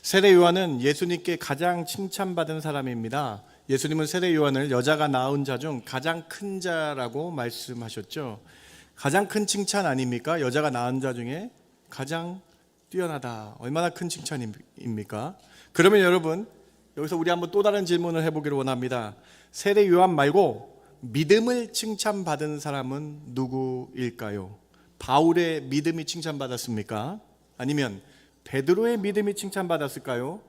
세례 요한은 예수님께 가장 칭찬받은 사람입니다. 예수님은 세례 요한을 여자가 낳은 자 중 가장 큰 자라고 말씀하셨죠. 가장 큰 칭찬 아닙니까? 여자가 낳은 자 중에 가장 뛰어나다. 얼마나 큰 칭찬입니까? 그러면 여러분, 여기서 우리 한번 또 다른 질문을 해보기를 원합니다. 세례 요한 말고 믿음을 칭찬받은 사람은 누구일까요? 바울의 믿음이 칭찬받았습니까? 아니면 베드로의 믿음이 칭찬받았을까요?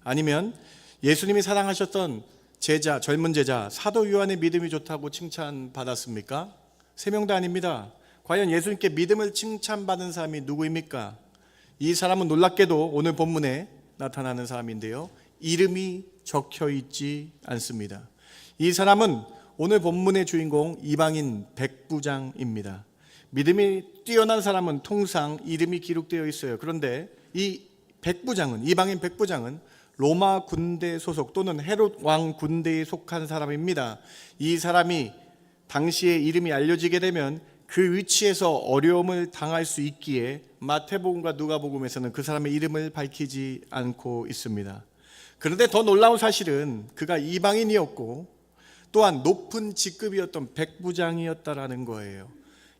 아니면 예수님이 사랑하셨던 제자, 젊은 제자 사도 요한의 믿음이 좋다고 칭찬받았습니까? 세 명 다 아닙니다. 과연 예수님께 믿음을 칭찬받은 사람이 누구입니까? 이 사람은 놀랍게도 오늘 본문에 나타나는 사람인데요, 이름이 적혀 있지 않습니다. 이 사람은 오늘 본문의 주인공 이방인 백부장입니다. 믿음이 뛰어난 사람은 통상 이름이 기록되어 있어요. 그런데 이 백부장은, 이방인 백부장은 로마 군대 소속 또는 헤롯 왕 군대에 속한 사람입니다. 이 사람이 당시에 이름이 알려지게 되면 그 위치에서 어려움을 당할 수 있기에 마태복음과 누가복음에서는 그 사람의 이름을 밝히지 않고 있습니다. 그런데 더 놀라운 사실은 그가 이방인이었고 또한 높은 직급이었던 백부장이었다라는 거예요.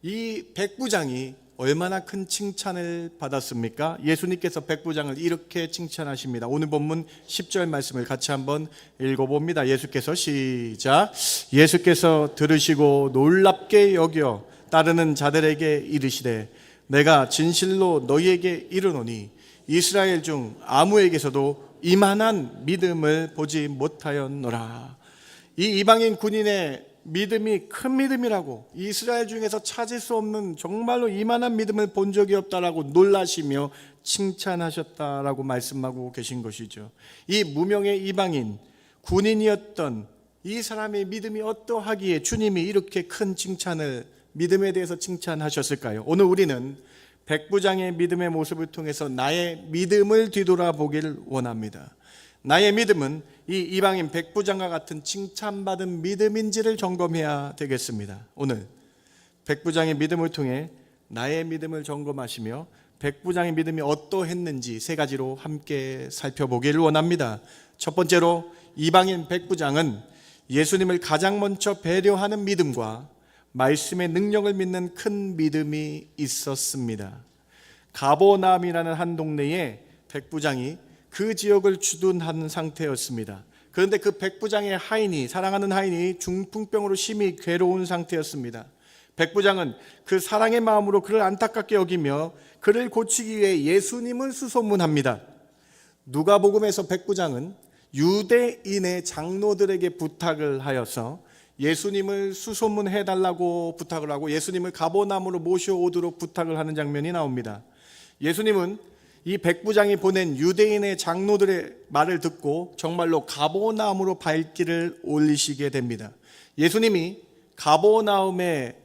이 백부장이 얼마나 큰 칭찬을 받았습니까? 예수님께서 백부장을 이렇게 칭찬하십니다. 오늘 본문 10절 말씀을 같이 한번 읽어봅니다. 예수께서 시작. 예수께서 들으시고 놀랍게 여겨 따르는 자들에게 이르시되 내가 진실로 너희에게 이르노니 이스라엘 중 아무에게서도 이만한 믿음을 보지 못하였노라. 이 이방인 군인의 믿음이 큰 믿음이라고, 이스라엘 중에서 찾을 수 없는 정말로 이만한 믿음을 본 적이 없다라고 놀라시며 칭찬하셨다라고 말씀하고 계신 것이죠. 이 무명의 이방인 군인이었던 이 사람의 믿음이 어떠하기에 주님이 이렇게 큰 칭찬을, 믿음에 대해서 칭찬하셨을까요? 오늘 우리는 백부장의 믿음의 모습을 통해서 나의 믿음을 뒤돌아보기를 원합니다. 나의 믿음은 이 이방인 백부장과 같은 칭찬받은 믿음인지를 점검해야 되겠습니다. 오늘 백부장의 믿음을 통해 나의 믿음을 점검하시며 백부장의 믿음이 어떠했는지 세 가지로 함께 살펴보기를 원합니다. 첫 번째로 이방인 백부장은 예수님을 가장 먼저 배려하는 믿음과 말씀의 능력을 믿는 큰 믿음이 있었습니다. 가버나움이라는 한 동네에 백부장이 그 지역을 주둔한 상태였습니다. 그런데 그 백부장의 하인이, 사랑하는 하인이 중풍병으로 심히 괴로운 상태였습니다. 백부장은 그 사랑의 마음으로 그를 안타깝게 여기며 그를 고치기 위해 예수님을 수소문합니다. 누가복음에서 백부장은 유대인의 장로들에게 부탁을 하여서 예수님을 수소문해달라고 부탁을 하고 예수님을 가버나움으로 모셔오도록 부탁을 하는 장면이 나옵니다. 예수님은 이 백부장이 보낸 유대인의 장로들의 말을 듣고 정말로 가버나움으로 발길을 올리시게 됩니다. 예수님이 가버나움에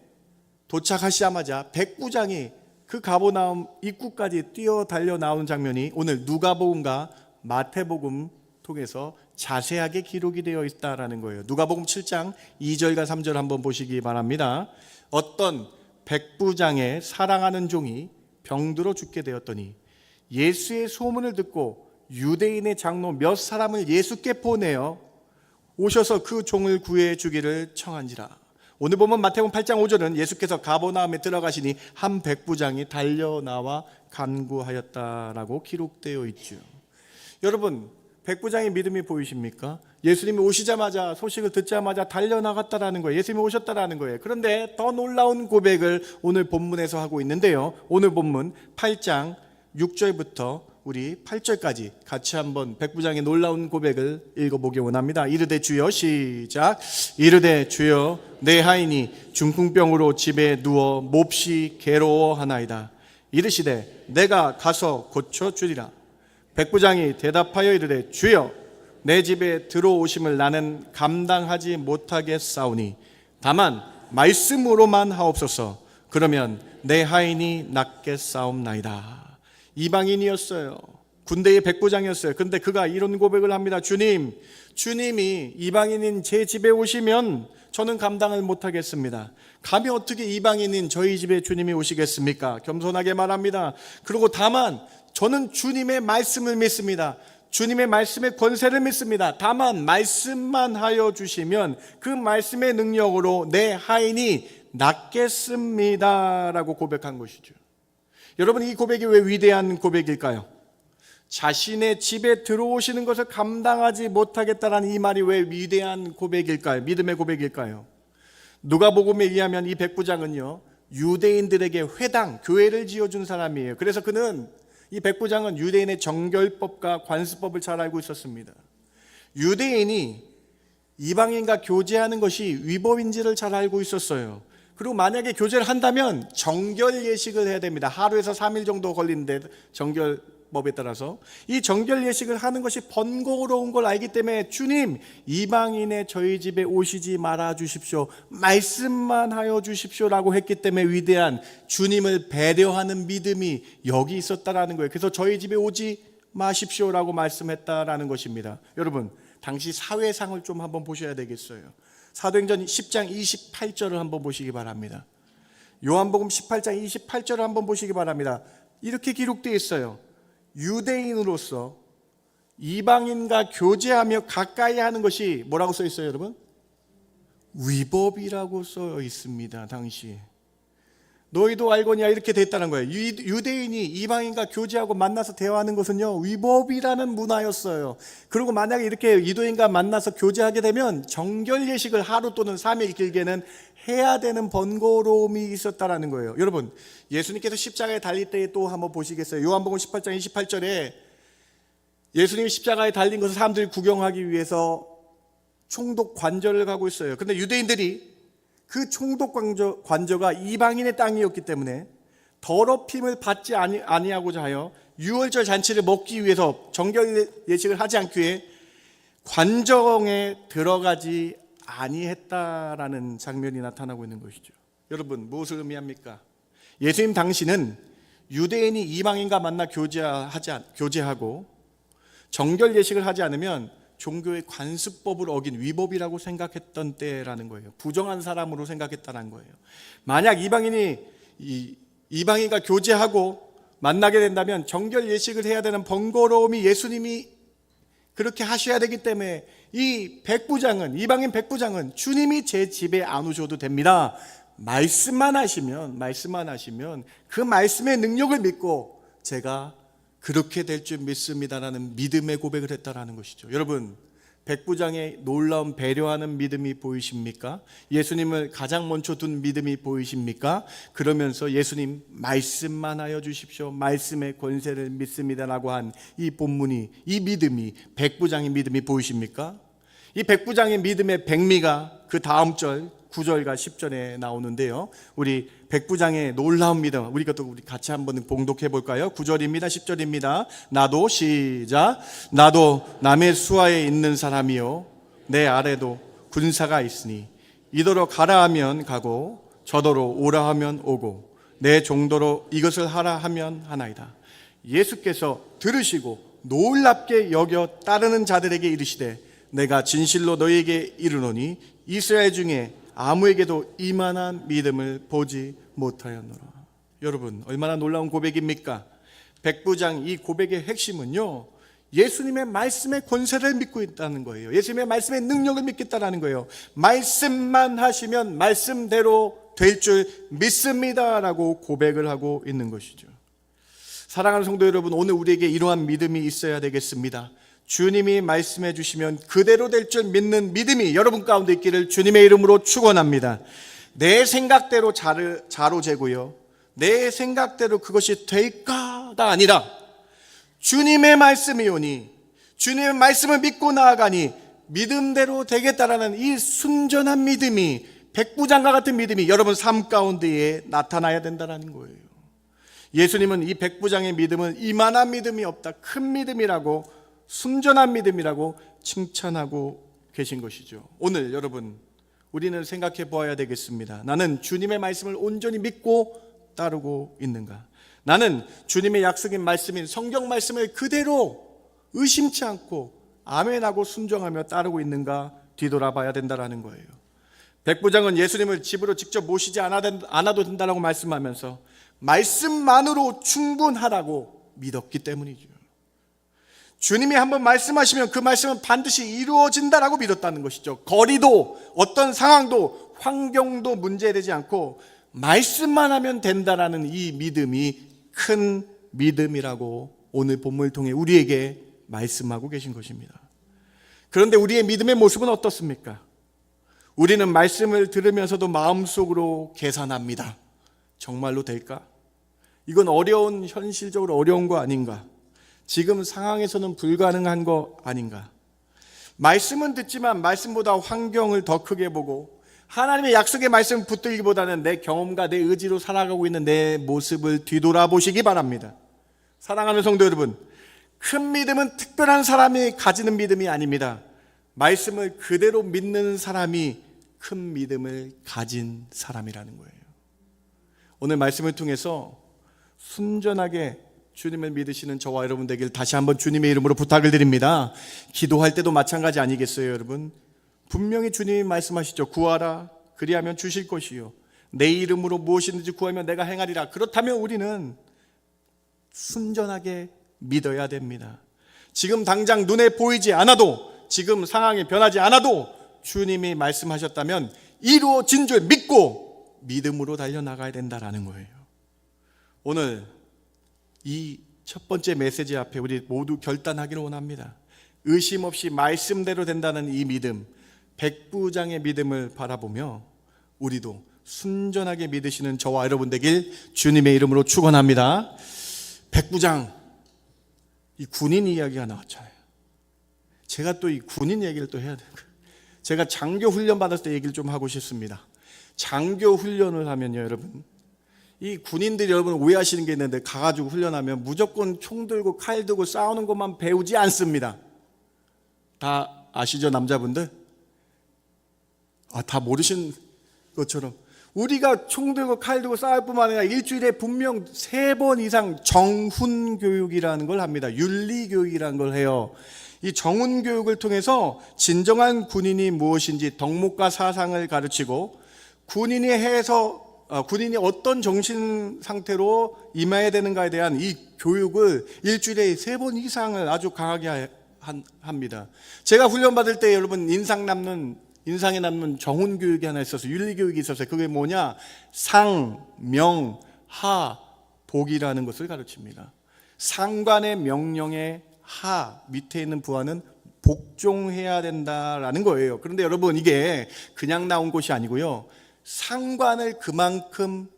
도착하시자마자 백부장이 그 가버나움 입구까지 뛰어달려 나오는 장면이 오늘 누가복음과 마태복음 통해서 자세하게 기록이 되어 있다라는 거예요. 누가복음 7장 2절과 3절 한번 보시기 바랍니다. 어떤 백부장의 사랑하는 종이 병들어 죽게 되었더니 예수의 소문을 듣고 유대인의 장로 몇 사람을 예수께 보내어 오셔서 그 종을 구해 주기를 청한지라. 오늘 보면 마태복음 8장 5절은 예수께서 가버나움에 들어가시니 한 백부장이 달려나와 간구하였다라고 기록되어 있죠. 여러분, 백부장의 믿음이 보이십니까? 예수님이 오시자마자, 소식을 듣자마자 달려나갔다라는 거예요. 예수님이 오셨다라는 거예요. 그런데 더 놀라운 고백을 오늘 본문에서 하고 있는데요, 오늘 본문 8장 6절부터 우리 8절까지 같이 한번 백부장의 놀라운 고백을 읽어보기 원합니다. 이르되 주여, 시작. 이르되 주여, 내 하인이 중풍병으로 집에 누워 몹시 괴로워하나이다. 이르시되 내가 가서 고쳐주리라. 백부장이 대답하여 이르되 주여, 내 집에 들어오심을 나는 감당하지 못하겠사오니 다만 말씀으로만 하옵소서. 그러면 내 하인이 낫겠사옵나이다. 이방인이었어요. 군대의 백부장이었어요. 그런데 그가 이런 고백을 합니다. 주님이 이방인인 제 집에 오시면 저는 감당을 못하겠습니다. 감히 어떻게 이방인인 저희 집에 주님이 오시겠습니까? 겸손하게 말합니다. 그리고 다만 저는 주님의 말씀을 믿습니다. 주님의 말씀의 권세를 믿습니다. 다만 말씀만 하여 주시면 그 말씀의 능력으로 내 하인이 낫겠습니다 라고 고백한 것이죠. 여러분, 이 고백이 왜 위대한 고백일까요? 자신의 집에 들어오시는 것을 감당하지 못하겠다라는 이 말이 왜 위대한 고백일까요? 믿음의 고백일까요? 누가복음에 의하면 이 백부장은요, 유대인들에게 회당, 교회를 지어준 사람이에요. 그래서 그는, 이 백부장은 유대인의 정결법과 관습법을 잘 알고 있었습니다. 유대인이 이방인과 교제하는 것이 위법인지를 잘 알고 있었어요. 그리고 만약에 교제를 한다면 정결 예식을 해야 됩니다. 하루에서 3일 정도 걸리는데, 정결법에 따라서 이 정결 예식을 하는 것이 번거로운 걸 알기 때문에 주님, 이방인의 저희 집에 오시지 말아 주십시오, 말씀만 하여 주십시오라고 했기 때문에 위대한 주님을 배려하는 믿음이 여기 있었다라는 거예요. 그래서 저희 집에 오지 마십시오라고 말씀했다라는 것입니다. 여러분, 당시 사회상을 좀 한번 보셔야 되겠어요. 사도행전 10장 28절을 한번 보시기 바랍니다. 요한복음 18장 28절을 한번 보시기 바랍니다. 이렇게 기록되어 있어요. 유대인으로서 이방인과 교제하며 가까이 하는 것이 뭐라고 써 있어요, 여러분? 위법이라고 써 있습니다. 당시 너희도 알거니와 이렇게 됐다는 거예요. 유대인이 이방인과 교제하고 만나서 대화하는 것은요, 위법이라는 문화였어요. 그리고 만약에 이렇게 유대인과 만나서 교제하게 되면 정결 예식을 하루 또는 3일 길게는 해야 되는 번거로움이 있었다라는 거예요. 여러분, 예수님께서 십자가에 달릴 때 또 한번 보시겠어요? 요한복음 18장 28절에 예수님이 십자가에 달린 것을 사람들이 구경하기 위해서 총독 관저를 가고 있어요. 그런데 유대인들이 그 총독 관저가 이방인의 땅이었기 때문에 더럽힘을 받지 아니하고자 하여 유월절 잔치를 먹기 위해서 정결 예식을 하지 않기에 관정에 들어가지 아니했다라는 장면이 나타나고 있는 것이죠. 여러분, 무엇을 의미합니까? 예수님 당시는 유대인이 이방인과 만나 교제하고 정결 예식을 하지 않으면 종교의 관습법을 어긴 위법이라고 생각했던 때라는 거예요. 부정한 사람으로 생각했다는 거예요. 만약 이방인과 교제하고 만나게 된다면 정결 예식을 해야 되는 번거로움이 예수님이 그렇게 하셔야 되기 때문에 이 백부장은, 이방인 백부장은 주님이 제 집에 안 오셔도 됩니다, 말씀만 하시면 그 말씀의 능력을 믿고 제가 그렇게 될 줄 믿습니다라는 믿음의 고백을 했다라는 것이죠. 여러분, 백부장의 놀라운 배려하는 믿음이 보이십니까? 예수님을 가장 먼저 둔 믿음이 보이십니까? 그러면서 예수님 말씀만 하여 주십시오, 말씀의 권세를 믿습니다라고 한 이 본문이, 이 믿음이, 백부장의 믿음이 보이십니까? 이 백부장의 믿음의 백미가 그 다음 절 9절과 10절에 나오는데요, 우리 백부장의 놀라운 믿음, 우리 같이 한번 봉독해 볼까요? 9절입니다 10절입니다 나도, 시작. 나도 남의 수하에 있는 사람이요 내 아래도 군사가 있으니 이더러 가라 하면 가고 저더러 오라 하면 오고 내 종도로 이것을 하라 하면 하나이다. 예수께서 들으시고 놀랍게 여겨 따르는 자들에게 이르시되 내가 진실로 너희에게 이르노니 이스라엘 중에 아무에게도 이만한 믿음을 보지 못하였노라. 여러분, 얼마나 놀라운 고백입니까? 백부장 이 고백의 핵심은요, 예수님의 말씀의 권세를 믿고 있다는 거예요. 예수님의 말씀의 능력을 믿겠다는 거예요. 말씀만 하시면 말씀대로 될 줄 믿습니다라고 고백을 하고 있는 것이죠. 사랑하는 성도 여러분, 오늘 우리에게 이러한 믿음이 있어야 되겠습니다. 주님이 말씀해 주시면 그대로 될 줄 믿는 믿음이 여러분 가운데 있기를 주님의 이름으로 축원합니다. 내 생각대로 자로 재고요, 내 생각대로 그것이 될까가 아니라 주님의 말씀이 오니 주님의 말씀을 믿고 나아가니 믿음대로 되겠다라는 이 순전한 믿음이, 백부장과 같은 믿음이 여러분 삶 가운데에 나타나야 된다는 거예요. 예수님은 이 백부장의 믿음은 이만한 믿음이 없다, 큰 믿음이라고, 순전한 믿음이라고 칭찬하고 계신 것이죠. 오늘 여러분, 우리는 생각해 보아야 되겠습니다. 나는 주님의 말씀을 온전히 믿고 따르고 있는가? 나는 주님의 약속인 말씀인 성경 말씀을 그대로 의심치 않고 아멘하고 순종하며 따르고 있는가 뒤돌아봐야 된다는 거예요. 백부장은 예수님을 집으로 직접 모시지 않아도 된다고 말씀하면서 말씀만으로 충분하다고 믿었기 때문이죠. 주님이 한번 말씀하시면 그 말씀은 반드시 이루어진다라고 믿었다는 것이죠. 거리도 어떤 상황도 환경도 문제되지 않고 말씀만 하면 된다라는 이 믿음이 큰 믿음이라고 오늘 본문을 통해 우리에게 말씀하고 계신 것입니다. 그런데 우리의 믿음의 모습은 어떻습니까? 우리는 말씀을 들으면서도 마음속으로 계산합니다. 정말로 될까? 이건 현실적으로 어려운 거 아닌가? 지금 상황에서는 불가능한 거 아닌가? 말씀은 듣지만 말씀보다 환경을 더 크게 보고 하나님의 약속의 말씀 붙들기보다는 내 경험과 내 의지로 살아가고 있는 내 모습을 뒤돌아보시기 바랍니다. 사랑하는 성도 여러분, 큰 믿음은 특별한 사람이 가지는 믿음이 아닙니다. 말씀을 그대로 믿는 사람이 큰 믿음을 가진 사람이라는 거예요. 오늘 말씀을 통해서 순전하게 주님을 믿으시는 저와 여러분 되길 다시 한번 주님의 이름으로 부탁을 드립니다. 기도할 때도 마찬가지 아니겠어요, 여러분? 분명히 주님이 말씀하시죠. 구하라, 그리하면 주실 것이요, 내 이름으로 무엇이든지 구하면 내가 행하리라. 그렇다면 우리는 순전하게 믿어야 됩니다. 지금 당장 눈에 보이지 않아도, 지금 상황이 변하지 않아도 주님이 말씀하셨다면 이루어진 줄 믿고 믿음으로 달려나가야 된다라는 거예요. 오늘 이 첫 번째 메시지 앞에 우리 모두 결단하기를 원합니다. 의심 없이 말씀대로 된다는 이 믿음, 백부장의 믿음을 바라보며 우리도 순전하게 믿으시는 저와 여러분 되길 주님의 이름으로 축원합니다. 백부장, 이 군인 이야기가 나왔잖아요. 제가 또 이 군인 얘기를 또 해야 돼요. 제가 장교 훈련 받았을 때 얘기를 좀 하고 싶습니다. 장교 훈련을 하면요, 여러분, 이 군인들이 여러분 오해하시는 게 있는데, 가가지고 훈련하면 무조건 총 들고 칼 들고 싸우는 것만 배우지 않습니다. 다 아시죠, 남자분들? 다 모르신 것처럼 우리가 총 들고 칼 들고 싸울 뿐만 아니라 일주일에 분명 3번 이상 정훈 교육이라는 걸 합니다. 윤리 교육이라는 걸 해요. 이 정훈 교육을 통해서 진정한 군인이 무엇인지 덕목과 사상을 가르치고, 군인이 어떤 정신 상태로 임해야 되는가에 대한 이 교육을 일주일에 3번 이상을 아주 강하게 합니다. 제가 훈련 받을 때 여러분 인상에 남는 정훈 교육이 하나 있었어요. 윤리 교육이 있었어요. 그게 뭐냐? 상, 명, 하, 복이라는 것을 가르칩니다. 상관의 명령에 하, 밑에 있는 부하는 복종해야 된다라는 거예요. 그런데 여러분, 이게 그냥 나온 것이 아니고요, 상관을 그만큼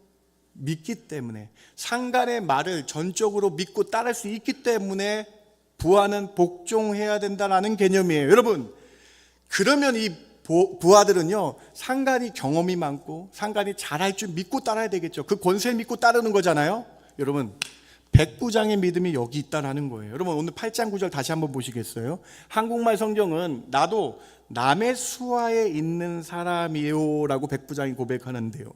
믿기 때문에, 상관의 말을 전적으로 믿고 따를 수 있기 때문에 부하는 복종해야 된다라는 개념이에요. 여러분, 그러면 이 부하들은요, 상관이 경험이 많고 상관이 잘할 줄 믿고 따라야 되겠죠. 그 권세를 믿고 따르는 거잖아요. 여러분, 백부장의 믿음이 여기 있다라는 거예요. 여러분, 오늘 8장 9절 다시 한번 보시겠어요? 한국말 성경은 나도 남의 수하에 있는 사람이에요 라고 백부장이 고백하는데요,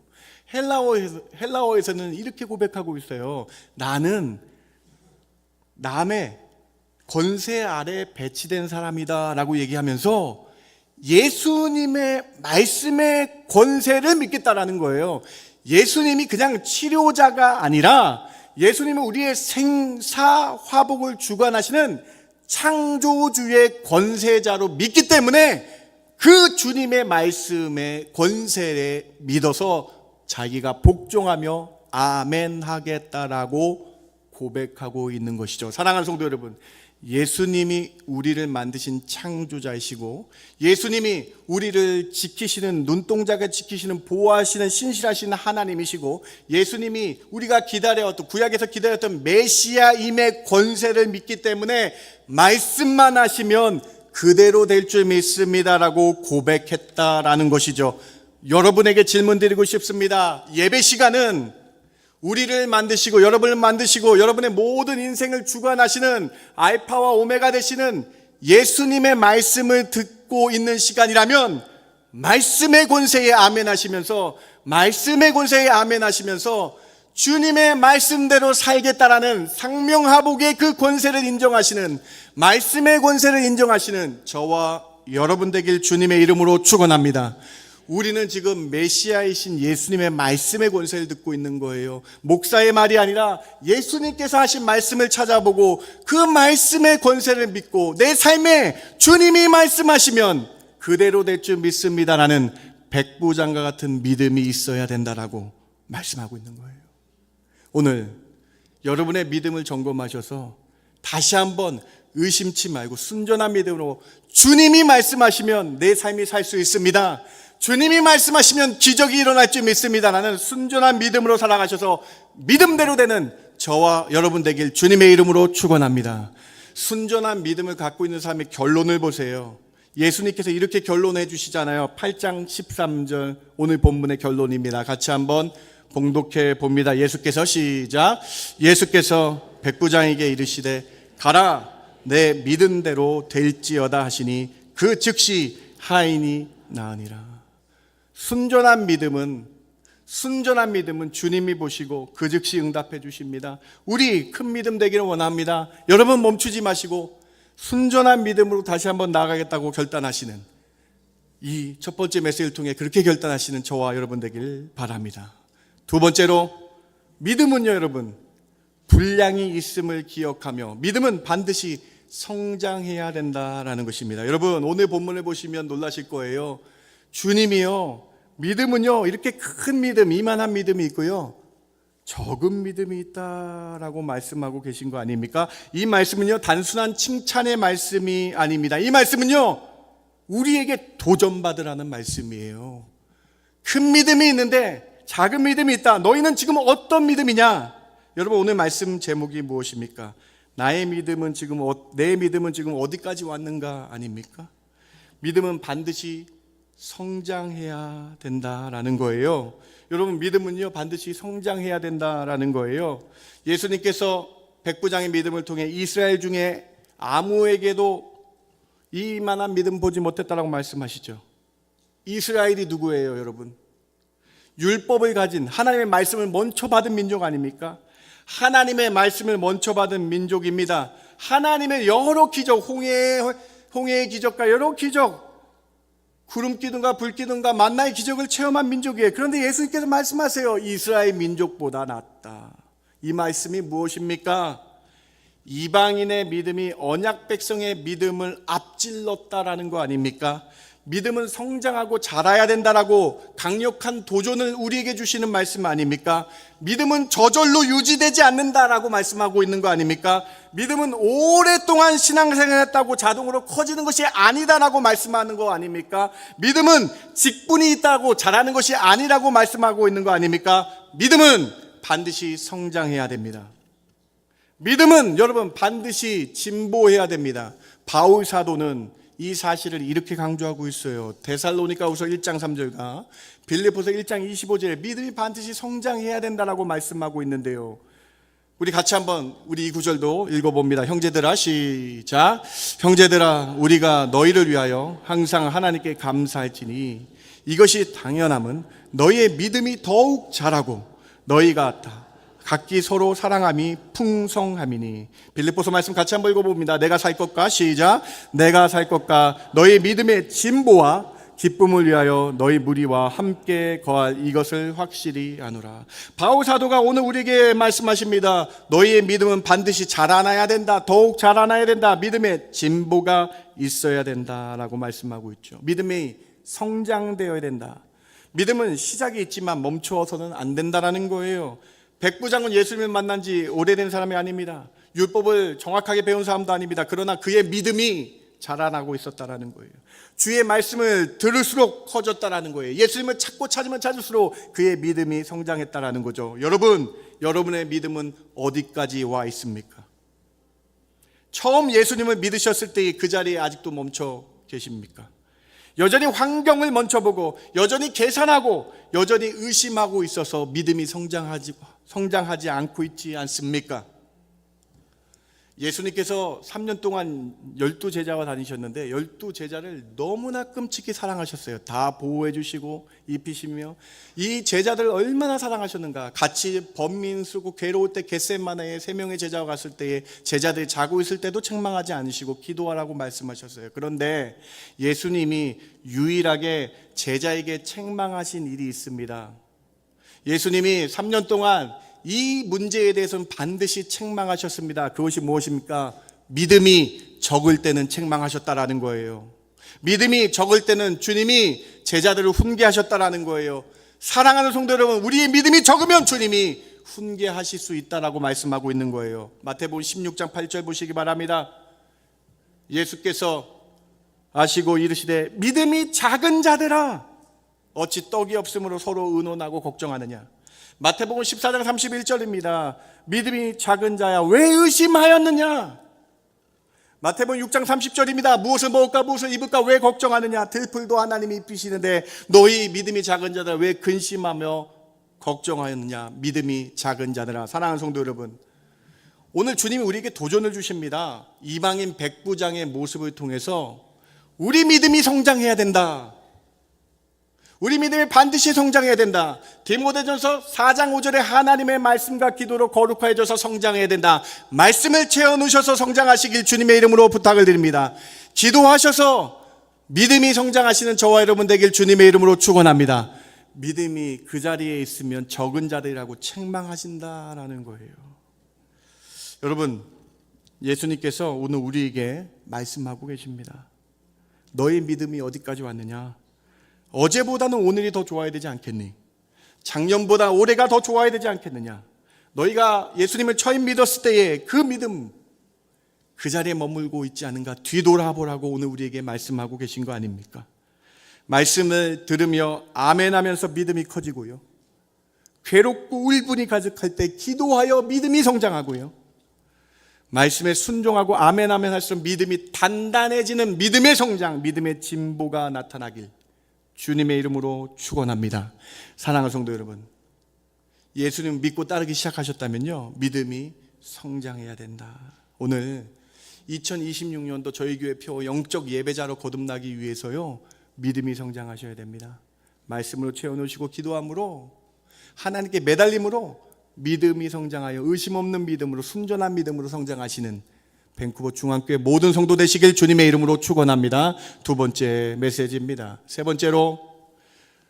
헬라어에서는 이렇게 고백하고 있어요. 나는 남의 권세 아래 배치된 사람이다 라고 얘기하면서 예수님의 말씀의 권세를 믿겠다라는 거예요. 예수님이 그냥 치료자가 아니라 예수님은 우리의 생사 화복을 주관하시는 창조주의 권세자로 믿기 때문에 그 주님의 말씀의 권세를 믿어서 자기가 복종하며 아멘 하겠다라고 고백하고 있는 것이죠. 사랑하는 성도 여러분, 예수님이 우리를 만드신 창조자이시고, 예수님이 우리를 지키시는, 눈동자가 지키시는, 보호하시는 신실하신 하나님이시고, 예수님이 우리가 기다려왔던, 구약에서 기다렸던 메시아임의 권세를 믿기 때문에 말씀만 하시면 그대로 될 줄 믿습니다라고 고백했다라는 것이죠. 여러분에게 질문 드리고 싶습니다. 예배 시간은 우리를 만드시고 여러분을 만드시고 여러분의 모든 인생을 주관하시는 알파와 오메가 되시는 예수님의 말씀을 듣고 있는 시간이라면 말씀의 권세에 아멘 하시면서, 말씀의 권세에 아멘 하시면서 주님의 말씀대로 살겠다라는 상명하복의 그 권세를 인정하시는, 말씀의 권세를 인정하시는 저와 여러분 되길 주님의 이름으로 축원합니다. 우리는 지금 메시아이신 예수님의 말씀의 권세를 듣고 있는 거예요. 목사의 말이 아니라 예수님께서 하신 말씀을 찾아보고 그 말씀의 권세를 믿고 내 삶에 주님이 말씀하시면 그대로 될 줄 믿습니다라는 백부장과 같은 믿음이 있어야 된다라고 말씀하고 있는 거예요. 오늘 여러분의 믿음을 점검하셔서 다시 한번 의심치 말고 순전한 믿음으로 주님이 말씀하시면 내 삶이 살 수 있습니다. 주님이 말씀하시면 기적이 일어날 줄 믿습니다. 라는 순전한 믿음으로 살아가셔서 믿음대로 되는 저와 여러분 되길 주님의 이름으로 축원합니다. 순전한 믿음을 갖고 있는 사람의 결론을 보세요. 예수님께서 이렇게 결론해 주시잖아요. 8장 13절 오늘 본문의 결론입니다. 같이 한번 봉독해 봅니다. 예수께서 시작. 예수께서 백부장에게 이르시되 가라 내 믿은 대로 될지어다 하시니 그 즉시 하인이 나으니라. 순전한 믿음은 주님이 보시고 그 즉시 응답해 주십니다. 우리 큰 믿음 되기를 원합니다. 여러분 멈추지 마시고 순전한 믿음으로 다시 한번 나아가겠다고 결단하시는 이 첫 번째 메시지를 통해 그렇게 결단하시는 저와 여러분 되길 바랍니다. 두 번째로 믿음은요 여러분 분량이 있음을 기억하며 믿음은 반드시 성장해야 된다라는 것입니다. 여러분 오늘 본문을 보시면 놀라실 거예요. 주님이요 믿음은요 이렇게 큰 믿음 이만한 믿음이 있고요 적은 믿음이 있다라고 말씀하고 계신 거 아닙니까? 이 말씀은요 단순한 칭찬의 말씀이 아닙니다. 이 말씀은요 우리에게 도전받으라는 말씀이에요. 큰 믿음이 있는데 작은 믿음이 있다. 너희는 지금 어떤 믿음이냐? 여러분 오늘 말씀 제목이 무엇입니까? 내 믿음은 지금 어디까지 왔는가 아닙니까? 믿음은 반드시 성장해야 된다라는 거예요. 여러분 믿음은요 반드시 성장해야 된다라는 거예요. 예수님께서 백부장의 믿음을 통해 이스라엘 중에 아무에게도 이만한 믿음 보지 못했다라고 말씀하시죠. 이스라엘이 누구예요 여러분? 율법을 가진 하나님의 말씀을 먼저 받은 민족 아닙니까? 하나님의 말씀을 먼저 받은 민족입니다. 하나님의 여러 기적, 홍해의 기적과 여러 기적, 구름 기둥과 불 기둥과 만나의 기적을 체험한 민족이에요. 그런데 예수님께서 말씀하세요. 이스라엘 민족보다 낫다. 이 말씀이 무엇입니까? 이방인의 믿음이 언약 백성의 믿음을 앞질렀다라는 거 아닙니까? 믿음은 성장하고 자라야 된다라고 강력한 도전을 우리에게 주시는 말씀 아닙니까? 믿음은 저절로 유지되지 않는다라고 말씀하고 있는 거 아닙니까? 믿음은 오랫동안 신앙생활을 했다고 자동으로 커지는 것이 아니다라고 말씀하는 거 아닙니까? 믿음은 직분이 있다고 자라는 것이 아니라고 말씀하고 있는 거 아닙니까? 믿음은 반드시 성장해야 됩니다. 믿음은 여러분 반드시 진보해야 됩니다. 바울 사도는 이 사실을 이렇게 강조하고 있어요. 데살로니가후서 1장 3절과 빌립보서 1장 25절에 믿음이 반드시 성장해야 된다라고 말씀하고 있는데요. 우리 같이 한번 우리 이 구절도 읽어봅니다. 형제들아 시작. 형제들아 우리가 너희를 위하여 항상 하나님께 감사할지니 이것이 당연함은 너희의 믿음이 더욱 자라고 너희가 각기 서로 사랑함이 풍성함이니. 빌립보서 말씀 같이 한번 읽어봅니다. 내가 살 것과 시작. 내가 살 것과 너희 믿음의 진보와 기쁨을 위하여 너희 무리와 함께 거할 이것을 확실히 아노라. 바울 사도가 오늘 우리에게 말씀하십니다. 너희의 믿음은 반드시 자라나야 된다. 더욱 자라나야 된다. 믿음의 진보가 있어야 된다라고 말씀하고 있죠. 믿음이 성장되어야 된다. 믿음은 시작이 있지만 멈추어서는 안 된다라는 거예요. 백부장은 예수님을 만난 지 오래된 사람이 아닙니다. 율법을 정확하게 배운 사람도 아닙니다. 그러나 그의 믿음이 자라나고 있었다라는 거예요. 주의 말씀을 들을수록 커졌다라는 거예요. 예수님을 찾고 찾으면 찾을수록 그의 믿음이 성장했다라는 거죠. 여러분, 여러분의 믿음은 어디까지 와 있습니까? 처음 예수님을 믿으셨을 때 그 자리에 아직도 멈춰 계십니까? 여전히 환경을 먼저 보고 여전히 계산하고 여전히 의심하고 있어서 믿음이 성장하지 않고 있지 않습니까? 예수님께서 3년 동안 12제자와 다니셨는데 12제자를 너무나 끔찍히 사랑하셨어요. 다 보호해 주시고 입히시며 이 제자들을 얼마나 사랑하셨는가. 같이 번민 쓰고 괴로울 때 겟세마네에 3명의 제자와 갔을 때에 제자들이 자고 있을 때도 책망하지 않으시고 기도하라고 말씀하셨어요. 그런데 예수님이 유일하게 제자에게 책망하신 일이 있습니다. 예수님이 3년 동안 이 문제에 대해서는 반드시 책망하셨습니다. 그것이 무엇입니까? 믿음이 적을 때는 책망하셨다라는 거예요. 믿음이 적을 때는 주님이 제자들을 훈계하셨다라는 거예요. 사랑하는 성도 여러분, 우리의 믿음이 적으면 주님이 훈계하실 수 있다라고 말씀하고 있는 거예요. 마태복음 16장 8절 보시기 바랍니다. 예수께서 아시고 이르시되 믿음이 작은 자들아 어찌 떡이 없으므로 서로 의논하고 걱정하느냐. 마태복음 14장 31절입니다. 믿음이 작은 자야 왜 의심하였느냐. 마태복음 6장 30절입니다. 무엇을 먹을까 무엇을 입을까 왜 걱정하느냐. 들풀도 하나님이 입히시는데 너희 믿음이 작은 자들아 왜 근심하며 걱정하였느냐. 믿음이 작은 자들아. 사랑하는 성도 여러분, 오늘 주님이 우리에게 도전을 주십니다. 이방인 백부장의 모습을 통해서 우리 믿음이 성장해야 된다. 우리 믿음이 반드시 성장해야 된다. 디모데전서 4장 5절에 하나님의 말씀과 기도로 거룩해져서 성장해야 된다. 말씀을 채워넣으셔서 성장하시길 주님의 이름으로 부탁을 드립니다. 기도하셔서 믿음이 성장하시는 저와 여러분 되길 주님의 이름으로 축원합니다. 믿음이 그 자리에 있으면 적은 자들이라고 책망하신다라는 거예요. 여러분, 예수님께서 오늘 우리에게 말씀하고 계십니다. 너의 믿음이 어디까지 왔느냐? 어제보다는 오늘이 더 좋아야 되지 않겠니? 작년보다 올해가 더 좋아야 되지 않겠느냐? 너희가 예수님을 처음 믿었을 때의 그 믿음, 그 자리에 머물고 있지 않은가? 뒤돌아보라고 오늘 우리에게 말씀하고 계신 거 아닙니까? 말씀을 들으며 아멘하면서 믿음이 커지고요, 괴롭고 울분이 가득할 때 기도하여 믿음이 성장하고요, 말씀에 순종하고 아멘하면 할수록 믿음이 단단해지는 믿음의 성장, 믿음의 진보가 나타나길 주님의 이름으로 축원합니다. 사랑하는 성도 여러분, 예수님 믿고 따르기 시작하셨다면요, 믿음이 성장해야 된다. 오늘 2026년도 저희 교회 표 영적 예배자로 거듭나기 위해서요, 믿음이 성장하셔야 됩니다. 말씀으로 채워놓으시고 기도함으로, 하나님께 매달림으로 믿음이 성장하여 의심 없는 믿음으로, 순전한 믿음으로 성장하시는 밴쿠버 중앙교회 모든 성도 되시길 주님의 이름으로 축원합니다. 두 번째 메시지입니다. 세 번째로,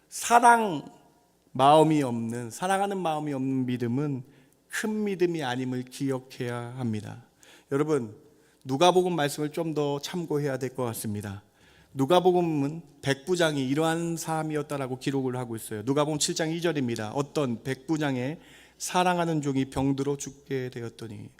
사랑하는 마음이 없는 믿음은 큰 믿음이 아님을 기억해야 합니다. 여러분, 누가복음 말씀을 좀 더 참고해야 될 것 같습니다. 누가복음은 백부장이 이러한 사람이었다라고 기록을 하고 있어요. 누가복음 7장 2절입니다. 어떤 백부장의 사랑하는 종이 병들어 죽게 되었더니,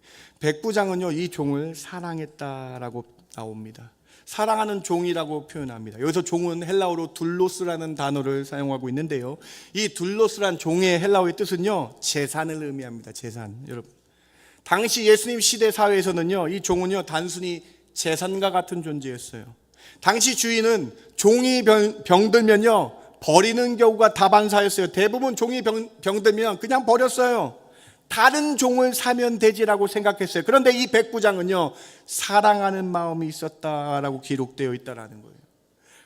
백부장은요 이 종을 사랑했다라고 나옵니다. 사랑하는 종이라고 표현합니다. 여기서 종은 헬라어로 둘로스라는 단어를 사용하고 있는데요, 이 둘로스란 종의 헬라어의 뜻은요 재산을 의미합니다. 재산. 여러분, 당시 예수님 시대 사회에서는요 이 종은요 단순히 재산과 같은 존재였어요. 당시 주인은 종이 병들면요 버리는 경우가 다반사였어요. 대부분 종이 병들면 그냥 버렸어요. 다른 종을 사면 되지라고 생각했어요. 그런데 이 백부장은요 사랑하는 마음이 있었다라고 기록되어 있다라는 거예요.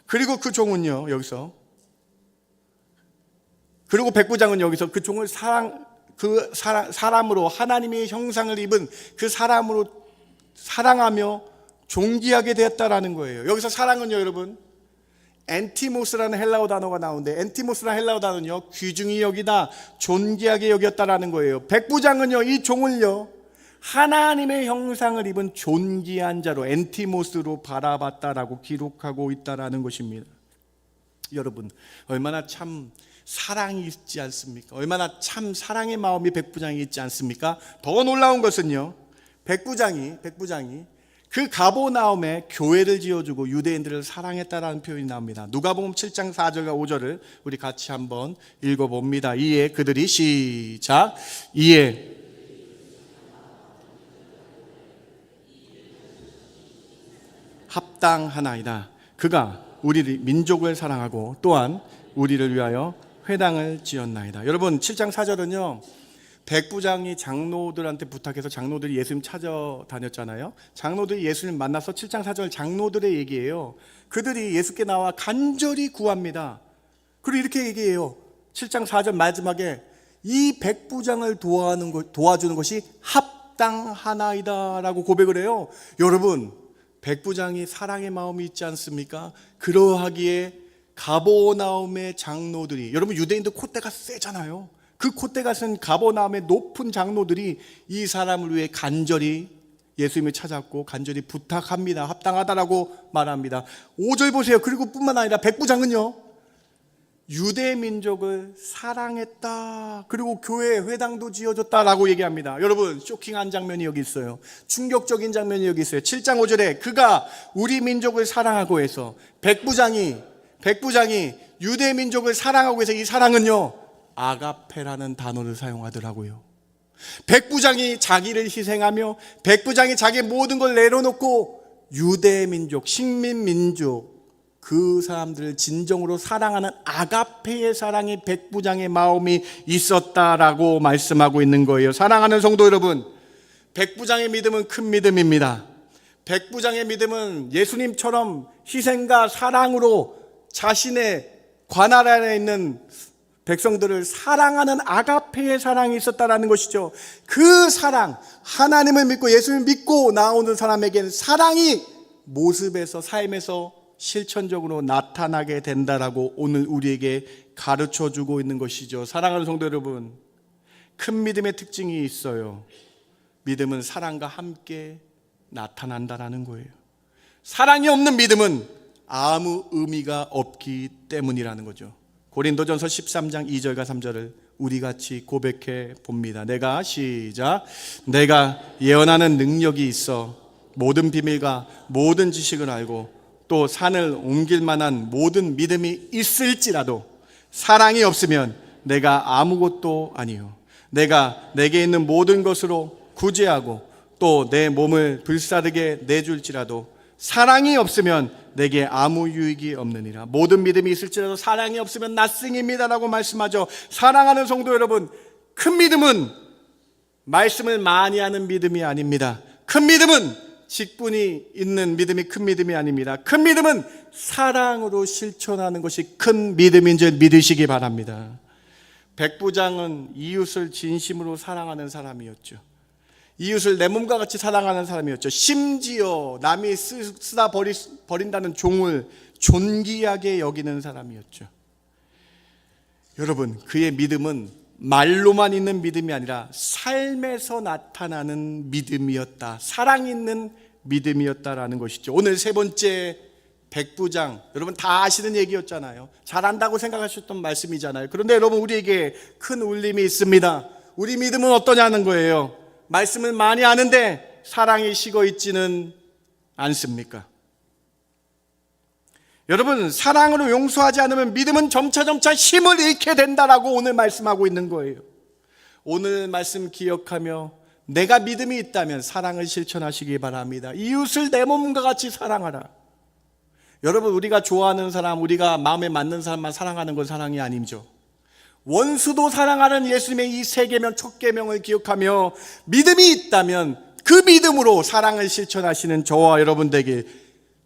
그리고 그 종은요 그리고 백부장은 여기서 그 종을 사람으로, 하나님의 형상을 입은 그 사람으로 사랑하며 존귀하게 되었다라는 거예요. 여기서 사랑은요 여러분, 엔티모스라는 헬라어 단어가 나오는데, 엔티모스라는 헬라어 단어는요 귀중히 여기다, 존귀하게 여겼다라는 거예요. 백부장은요 이 종을요 하나님의 형상을 입은 존귀한 자로, 엔티모스로 바라봤다라고 기록하고 있다라는 것입니다. 여러분, 얼마나 참 사랑이 있지 않습니까? 얼마나 참 사랑의 마음이 백부장이 있지 않습니까? 더 놀라운 것은요, 백부장이 그 가버나움에 교회를 지어주고 유대인들을 사랑했다라는 표현이 나옵니다. 누가복음 7장 4절과 5절을 우리 같이 한번 읽어봅니다. 이에 그들이, 시작, 이에 합당하나이다. 그가 우리 민족을 사랑하고 또한 우리를 위하여 회당을 지었나이다. 여러분, 7장 4절은요 백부장이 장로들한테 부탁해서 장로들이 예수님 찾아다녔잖아요. 장로들이 예수님 만나서 7장 4절 장로들의 얘기예요. 그들이 예수께 나와 간절히 구합니다. 그리고 이렇게 얘기해요. 7장 4절 마지막에 이 백부장을 도와주는 것이 합당하나이다 라고 고백을 해요. 여러분, 백부장이 사랑의 마음이 있지 않습니까? 그러하기에 가버나움의 장로들이, 여러분 유대인도 콧대가 세잖아요. 그 콧대가 센 가버나움의 높은 장로들이 이 사람을 위해 간절히 예수님을 찾았고 간절히 부탁합니다. 합당하다라고 말합니다. 5절 보세요. 그리고 뿐만 아니라 백부장은요, 유대 민족을 사랑했다. 그리고 교회 회당도 지어줬다라고 얘기합니다. 여러분, 쇼킹한 장면이 여기 있어요. 충격적인 장면이 여기 있어요. 7장 5절에 그가 우리 민족을 사랑하고 해서 백부장이 유대 민족을 사랑하고 해서 이 사랑은요, 아가페라는 단어를 사용하더라고요. 백부장이 자기를 희생하며 백부장이 자기 모든 걸 내려놓고 유대 민족, 식민 민족, 그 사람들을 진정으로 사랑하는 아가페의 사랑이 백부장의 마음이 있었다라고 말씀하고 있는 거예요. 사랑하는 성도 여러분, 백부장의 믿음은 큰 믿음입니다. 백부장의 믿음은 예수님처럼 희생과 사랑으로 자신의 관할 안에 있는 백성들을 사랑하는 아가페의 사랑이 있었다라는 것이죠. 그 사랑, 하나님을 믿고 예수님을 믿고 나오는 사람에게는 사랑이 모습에서, 삶에서 실천적으로 나타나게 된다라고 오늘 우리에게 가르쳐주고 있는 것이죠. 사랑하는 성도 여러분, 큰 믿음의 특징이 있어요. 믿음은 사랑과 함께 나타난다라는 거예요. 사랑이 없는 믿음은 아무 의미가 없기 때문이라는 거죠. 고린도전서 13장 2절과 3절을 우리 같이 고백해 봅니다. 내가 예언하는 능력이 있어 모든 비밀과 모든 지식을 알고 또 산을 옮길 만한 모든 믿음이 있을지라도 사랑이 없으면 내가 아무것도 아니요. 내가 내게 있는 모든 것으로 구제하고 또 내 몸을 불사르게 내줄지라도 사랑이 없으면 내게 아무 유익이 없느니라. 모든 믿음이 있을지라도 사랑이 없으면 낫승입니다라고 말씀하죠. 사랑하는 성도 여러분, 큰 믿음은 말씀을 많이 하는 믿음이 아닙니다. 큰 믿음은 직분이 있는 믿음이 큰 믿음이 아닙니다. 큰 믿음은 사랑으로 실천하는 것이 큰 믿음인 줄 믿으시기 바랍니다. 백부장은 이웃을 진심으로 사랑하는 사람이었죠. 이웃을 내 몸과 같이 사랑하는 사람이었죠. 심지어 남이 쓰다 버린다는 종을 존귀하게 여기는 사람이었죠. 여러분, 그의 믿음은 말로만 있는 믿음이 아니라 삶에서 나타나는 믿음이었다. 사랑 있는 믿음이었다라는 것이죠. 오늘 세 번째 백부장, 여러분 다 아시는 얘기였잖아요. 잘한다고 생각하셨던 말씀이잖아요. 그런데 여러분, 우리에게 큰 울림이 있습니다. 우리 믿음은 어떠냐는 거예요. 말씀을 많이 아는데 사랑이 식어 있지는 않습니까? 여러분, 사랑으로 용서하지 않으면 믿음은 점차 힘을 잃게 된다라고 오늘 말씀하고 있는 거예요. 오늘 말씀 기억하며 내가 믿음이 있다면 사랑을 실천하시기 바랍니다. 이웃을 내 몸과 같이 사랑하라. 여러분, 우리가 좋아하는 사람, 우리가 마음에 맞는 사람만 사랑하는 건 사랑이 아니죠. 원수도 사랑하는 예수님의 이 세 계명, 첫 계명을 기억하며 믿음이 있다면 그 믿음으로 사랑을 실천하시는 저와 여러분 되길,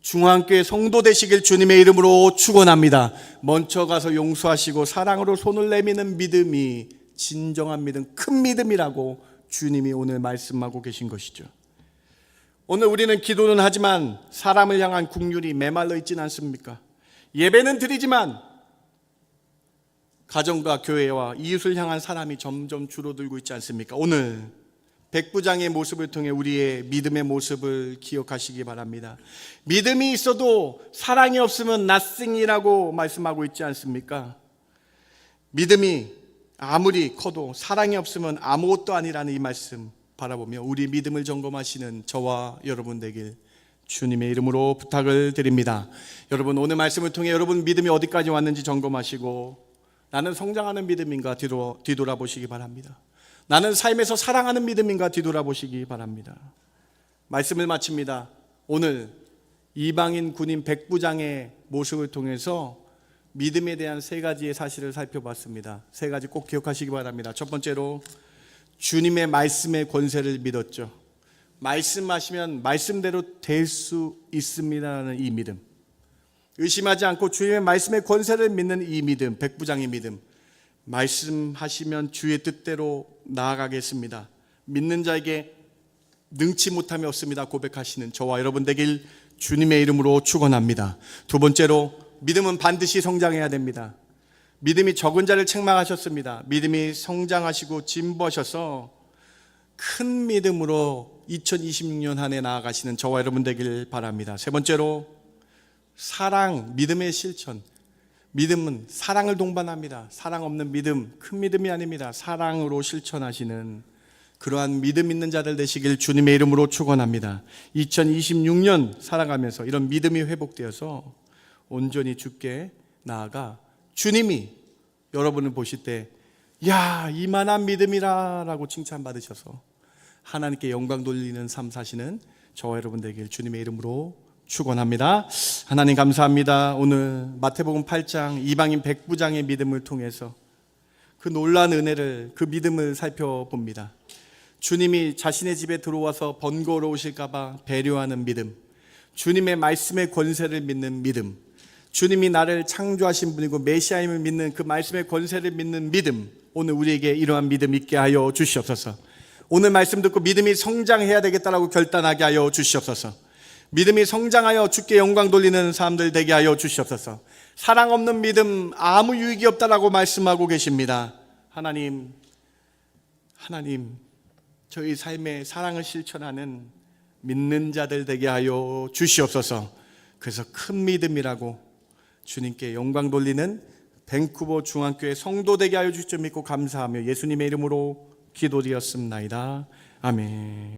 중앙교회 성도 되시길 주님의 이름으로 축원합니다. 먼저 가서 용서하시고 사랑으로 손을 내미는 믿음이 진정한 믿음, 큰 믿음이라고 주님이 오늘 말씀하고 계신 것이죠. 오늘 우리는 기도는 하지만 사람을 향한 긍휼이 메말라 있지는 않습니까? 예배는 드리지만 가정과 교회와 이웃을 향한 사람이 점점 줄어들고 있지 않습니까? 오늘 백부장의 모습을 통해 우리의 믿음의 모습을 기억하시기 바랍니다. 믿음이 있어도 사랑이 없으면 nothing이라고 말씀하고 있지 않습니까? 믿음이 아무리 커도 사랑이 없으면 아무것도 아니라는 이 말씀 바라보며 우리 믿음을 점검하시는 저와 여러분 되길 주님의 이름으로 부탁을 드립니다. 여러분, 오늘 말씀을 통해 여러분 믿음이 어디까지 왔는지 점검하시고 나는 성장하는 믿음인가 뒤돌아보시기 바랍니다. 나는 삶에서 사랑하는 믿음인가 뒤돌아보시기 바랍니다. 말씀을 마칩니다. 오늘 이방인 군인 백부장의 모습을 통해서 믿음에 대한 세 가지의 사실을 살펴봤습니다. 세 가지 꼭 기억하시기 바랍니다. 첫 번째로, 주님의 말씀의 권세를 믿었죠. 말씀하시면 말씀대로 될 수 있습니다라는 이 믿음, 의심하지 않고 주님의 말씀의 권세를 믿는 이 믿음, 백부장의 믿음. 말씀하시면 주의 뜻대로 나아가겠습니다, 믿는 자에게 능치 못함이 없습니다 고백하시는 저와 여러분 되길 주님의 이름으로 축원합니다. 두 번째로, 믿음은 반드시 성장해야 됩니다. 믿음이 적은 자를 책망하셨습니다. 믿음이 성장하시고 진보하셔서 큰 믿음으로 2026년 한 해 나아가시는 저와 여러분 되길 바랍니다. 세 번째로, 사랑, 믿음의 실천. 믿음은 사랑을 동반합니다. 사랑 없는 믿음, 큰 믿음이 아닙니다. 사랑으로 실천하시는 그러한 믿음 있는 자들 되시길 주님의 이름으로 축원합니다. 2026년 살아가면서 이런 믿음이 회복되어서 온전히 주께 나아가 주님이 여러분을 보실 때 야, 이만한 믿음이라 라고 칭찬받으셔서 하나님께 영광 돌리는 삶 사시는 저와 여러분 되길 주님의 이름으로 축원합니다. 하나님 감사합니다. 오늘 마태복음 8장 이방인 백부장의 믿음을 통해서 그 놀라운 은혜를, 그 믿음을 살펴봅니다. 주님이 자신의 집에 들어와서 번거로우실까 봐 배려하는 믿음, 주님의 말씀의 권세를 믿는 믿음, 주님이 나를 창조하신 분이고 메시아임을 믿는 그 말씀의 권세를 믿는 믿음, 오늘 우리에게 이러한 믿음 있게 하여 주시옵소서. 오늘 말씀 듣고 믿음이 성장해야 되겠다라고 결단하게 하여 주시옵소서. 믿음이 성장하여 주께 영광 돌리는 사람들 되게 하여 주시옵소서. 사랑 없는 믿음 아무 유익이 없다라고 말씀하고 계십니다. 하나님, 저희 삶에 사랑을 실천하는 믿는 자들 되게 하여 주시옵소서. 그래서 큰 믿음이라고 주님께 영광 돌리는 밴쿠버 중앙교회 성도 되게 하여 주실 줄 믿고 감사하며 예수님의 이름으로 기도드렸습니다. 아멘.